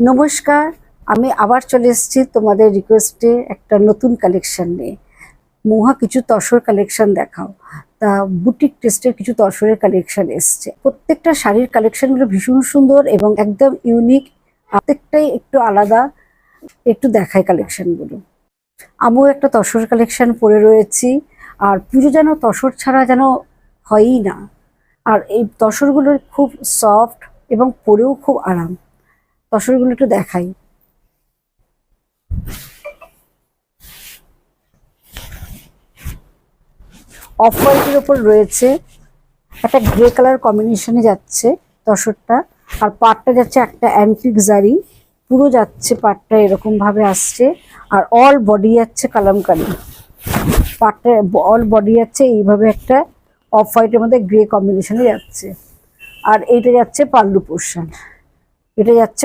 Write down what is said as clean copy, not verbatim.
নমস্কার, আমি আবার চলে এসেছি তোমাদের রিকোয়েস্টে একটা নতুন কালেকশন নিয়ে। মহা কিছু তসর কালেকশন দেখাও। তা বুটিক টেস্টের কিছু তসরের কালেকশন এসছে। প্রত্যেকটা শাড়ির কালেকশনগুলো ভীষণ সুন্দর এবং একদম ইউনিক, প্রত্যেকটাই একটু আলাদা। একটু দেখাই কালেকশনগুলো। আমিও একটা তসর কালেকশন পরে রয়েছি, আর পুজো যেন তসর ছাড়া যেন হয়ই না। আর এই তসরগুলোর খুব সফট এবং পরেও খুব আরাম। তসরগুলো একটু দেখাই। অফ হোয়াইটের ওপর রয়েছে, একটা গ্রে কালার কম্বিনেশনে যাচ্ছে তসরটা। আর পাটটা যাচ্ছে একটা অ্যান্টিক জারি, পুরো যাচ্ছে পাটটা এরকম ভাবে আসছে। আর অল বডি যাচ্ছে কালামকারি, পাটটা অল বডি যাচ্ছে এইভাবে একটা অফ হোয়াইটের মধ্যে গ্রে কম্বিনেশনে যাচ্ছে। আর এইটা যাচ্ছে পাল্লু পোর্শন, এটা যাচ্ছে